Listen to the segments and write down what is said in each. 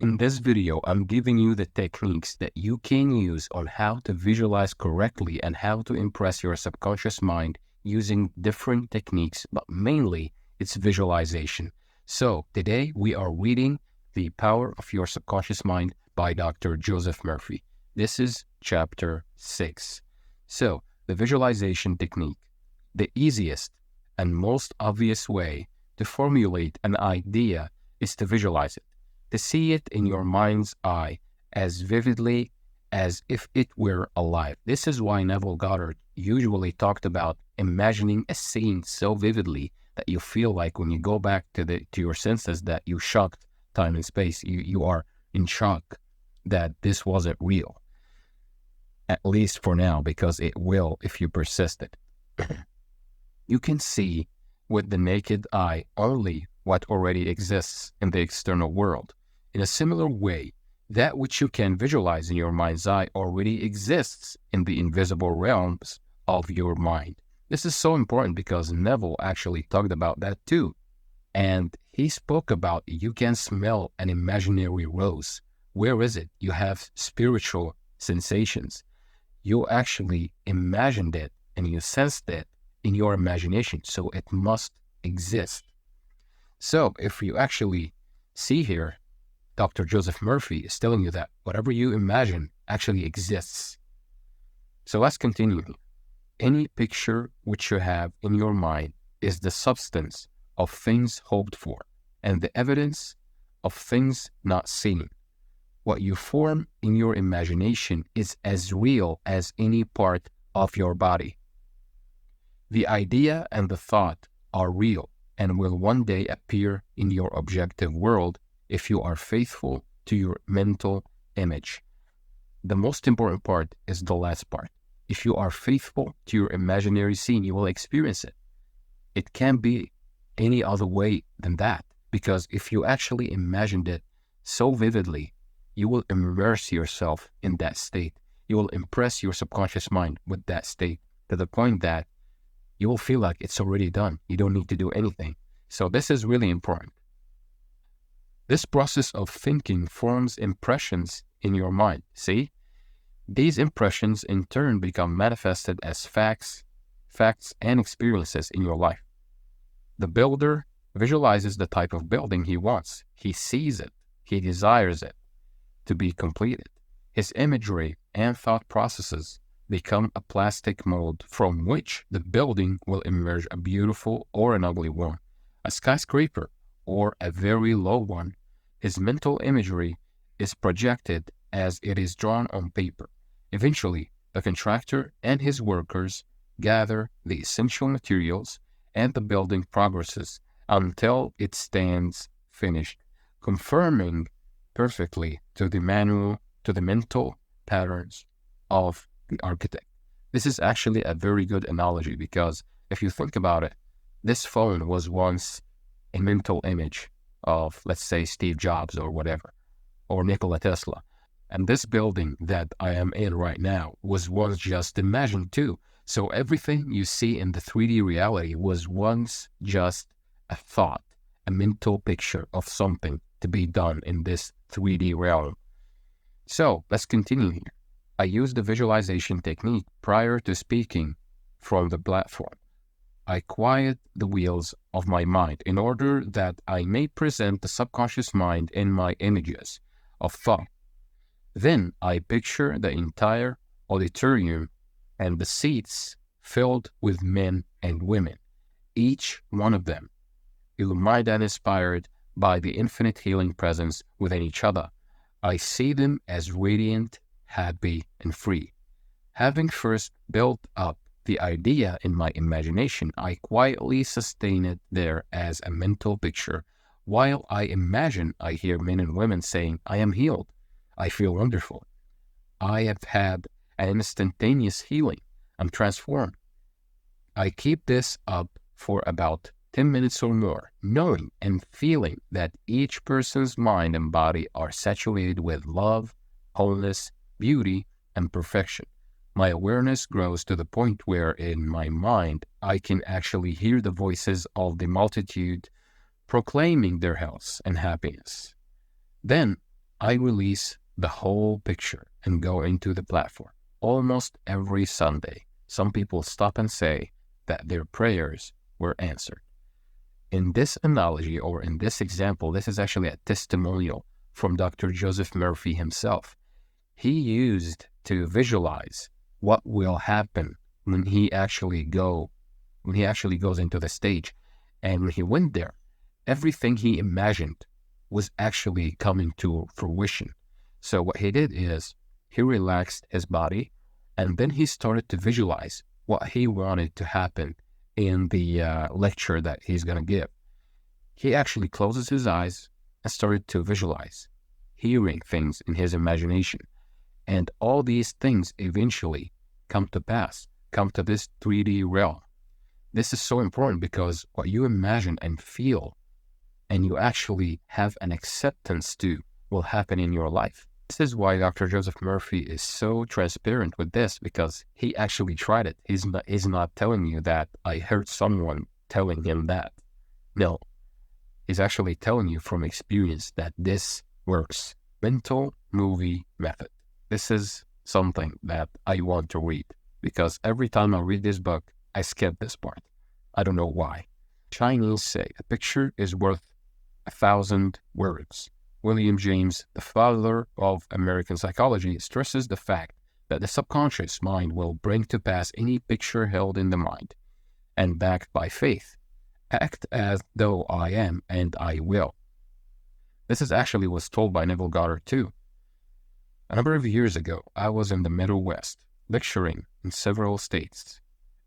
In this video, I'm giving you the techniques that you can use on how to visualize correctly and how to impress your subconscious mind using different techniques, but mainly it's visualization. So today we are reading The Power of Your Subconscious Mind by Dr. Joseph Murphy. This is chapter 6. So the visualization technique, the easiest and most obvious way to formulate an idea is to visualize it, to see it in your mind's eye as vividly as if it were alive. This is why Neville Goddard usually talked about imagining a scene so vividly that you feel like when you go back to your senses that you shocked time and space. You are in shock that this wasn't real, at least for now, because it will if you persist it. You can see with the naked eye only what already exists in the external world. In a similar way, that which you can visualize in your mind's eye already exists in the invisible realms of your mind. This is so important because Neville actually talked about that too. And he spoke about you can smell an imaginary rose. Where is it? You have spiritual sensations. You actually imagined it and you sensed it in your imagination, so it must exist. So if you actually see here, Dr. Joseph Murphy is telling you that whatever you imagine actually exists. So let's continue. Any picture which you have in your mind is the substance of things hoped for and the evidence of things not seen. What you form in your imagination is as real as any part of your body. The idea and the thought are real and will one day appear in your objective world if you are faithful to your mental image. The most important part is the last part. If you are faithful to your imaginary scene, you will experience it. It can't be any other way than that, because if you actually imagined it so vividly, you will immerse yourself in that state. You will impress your subconscious mind with that state to the point that you will feel like it's already done. You don't need to do anything. So this is really important. This process of thinking forms impressions in your mind. See? These impressions in turn become manifested as facts and experiences in your life. The builder visualizes the type of building he wants. He sees it. He desires it to be completed. His imagery and thought processes become a plastic mold from which the building will emerge, a beautiful or an ugly one, a skyscraper or a very low one. His mental imagery is projected as it is drawn on paper. Eventually, the contractor and his workers gather the essential materials and the building progresses until it stands finished, conforming perfectly to the mental patterns of the architect. This is actually a very good analogy because if you think about it, this phone was once a mental image of, let's say, Steve Jobs or whatever, or Nikola Tesla. And this building that I am in right now was once just imagined too. So everything you see in the 3D reality was once just a thought, a mental picture of something to be done in this 3D realm. So let's continue here. I use the visualization technique prior to speaking from the platform. I quiet the wheels of my mind in order that I may present the subconscious mind in my images of thought. Then I picture the entire auditorium and the seats filled with men and women, each one of them illumined and inspired by the infinite healing presence within each other. I see them as radiant, happy, and free. Having first built up the idea in my imagination, I quietly sustain it there as a mental picture. While I imagine, I hear men and women saying, "I am healed. I feel wonderful. I have had an instantaneous healing. I'm transformed." I keep this up for about 10 minutes or more, knowing and feeling that each person's mind and body are saturated with love, wholeness, beauty, and perfection. My awareness grows to the point where in my mind I can actually hear the voices of the multitude proclaiming their health and happiness. Then I release the whole picture and go into the platform. Almost every Sunday, some people stop and say that their prayers were answered. In this analogy, or in this example, this is actually a testimonial from Dr. Joseph Murphy himself. He used to visualize what will happen when he actually goes into the stage. And when he went there, everything he imagined was actually coming to fruition. So what he did is he relaxed his body, and then he started to visualize what he wanted to happen in the lecture that he's going to give. He actually closes his eyes and started to visualize, hearing things in his imagination. And all these things eventually come to pass, come to this 3D realm. This is so important because what you imagine and feel and you actually have an acceptance to will happen in your life. This is why Dr. Joseph Murphy is so transparent with this, because he actually tried it. He's not telling you that I heard someone telling him that. No, he's actually telling you from experience that this works. Mental movie method. This is something that I want to read, because every time I read this book, I skip this part. I don't know why. Chinese say a picture is worth 1,000 words. William James, the father of American psychology, stresses the fact that the subconscious mind will bring to pass any picture held in the mind, and backed by faith. Act as though I am, and I will. This is actually was told by Neville Goddard too. A number of years ago, I was in the Middle West, lecturing in several states,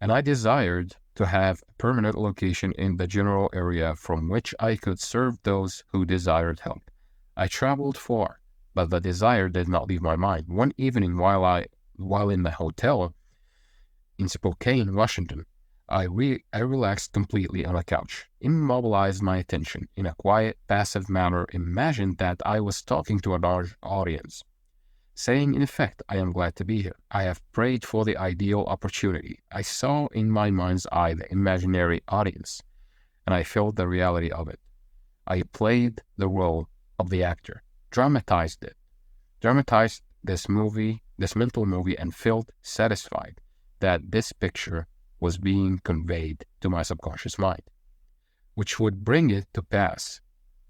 and I desired to have a permanent location in the general area from which I could serve those who desired help. I traveled far, but the desire did not leave my mind. One evening while in the hotel in Spokane, Washington, I relaxed completely on a couch, immobilized my attention in a quiet, passive manner, imagined that I was talking to a large audience, saying in effect, I am glad to be here. I have prayed for the ideal opportunity. I saw in my mind's eye the imaginary audience, and I felt the reality of it. I played the role of the actor, dramatized this mental movie, and felt satisfied that this picture was being conveyed to my subconscious mind, which would bring it to pass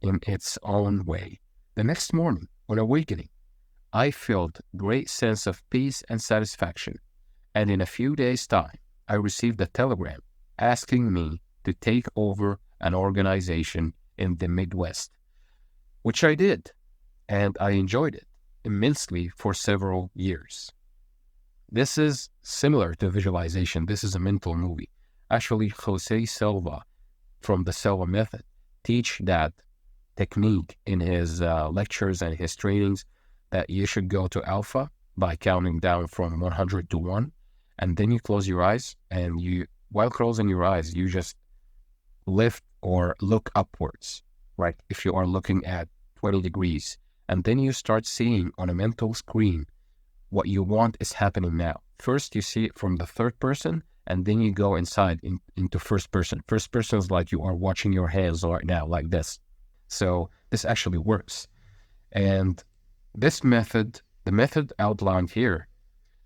in its own way. The next morning, on awakening, I felt great sense of peace and satisfaction, and in a few days' time, I received a telegram asking me to take over an organization in the Midwest, which I did, and I enjoyed it immensely for several years. This is similar to visualization. This is a mental movie. Actually, Jose Silva from the Silva Method teach that technique in his lectures and his trainings, that you should go to alpha by counting down from 100 to 1, and then you close your eyes, and while closing your eyes, you just lift or look upwards, right? If you are looking at 20 degrees, and then you start seeing on a mental screen what you want is happening now. First, you see it from the third person, and then you go inside into first person. First person is like you are watching your hands right now, like this. So this actually works. And this method, the method outlined here,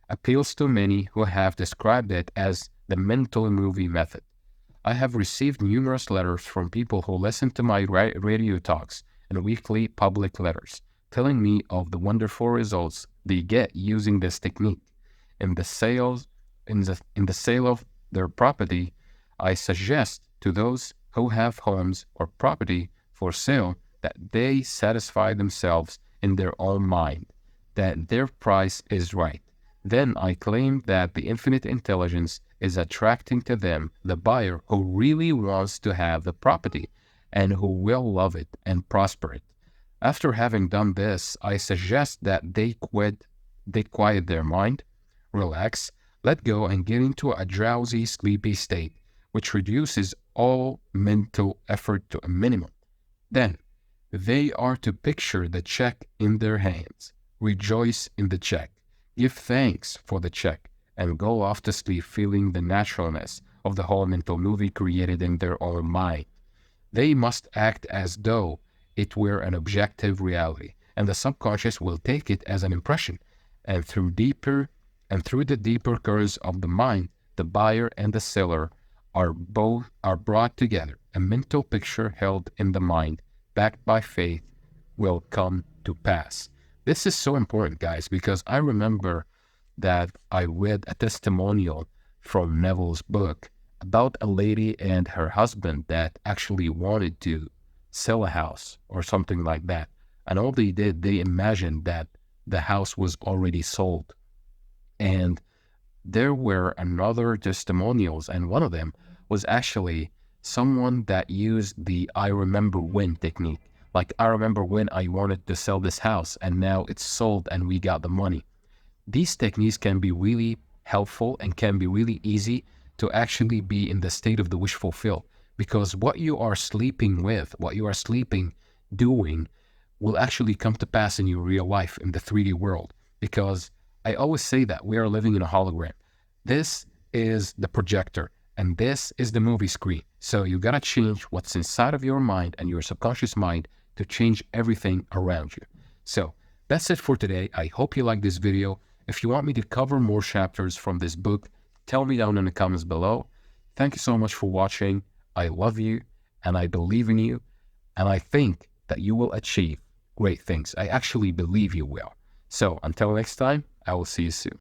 appeals to many who have described it as the mental movie method. I have received numerous letters from people who listen to my radio talks and weekly public letters, telling me of the wonderful results they get using this technique. In the sale of their property, I suggest to those who have homes or property for sale that they satisfy themselves in their own mind that their price is right. Then I claim that the infinite intelligence is attracting to them the buyer who really wants to have the property and who will love it and prosper it. After having done this, I suggest that they quiet their mind, relax, let go, and get into a drowsy, sleepy state, which reduces all mental effort to a minimum. Then, they are to picture the check in their hands, rejoice in the check, give thanks for the check, and go off to sleep feeling the naturalness of the whole mental movie created in their own mind. They must act as though it were an objective reality, and the subconscious will take it as an impression. And through the deeper currents of the mind, the buyer and the seller are brought together. A mental picture held in the mind, backed by faith, will come to pass. This is so important, guys, because I remember that I read a testimonial from Neville's book about a lady and her husband that actually wanted to sell a house or something like that. And all they did, they imagined that the house was already sold. And there were another testimonials, and one of them was actually someone that used the I remember when technique. Like, I remember when I wanted to sell this house and now it's sold and we got the money. These techniques can be really helpful and can be really easy to actually be in the state of the wish fulfill, because what you are sleeping with, what you are sleeping doing, will actually come to pass in your real life in the 3D world. Because I always say that we are living in a hologram. This is the projector and this is the movie screen. So you gotta change what's inside of your mind and your subconscious mind to change everything around you. So that's it for today. I hope you like this video. If you want me to cover more chapters from this book, tell me down in the comments below. Thank you so much for watching. I love you and I believe in you, and I think that you will achieve great things. I actually believe you will. So until next time, I will see you soon.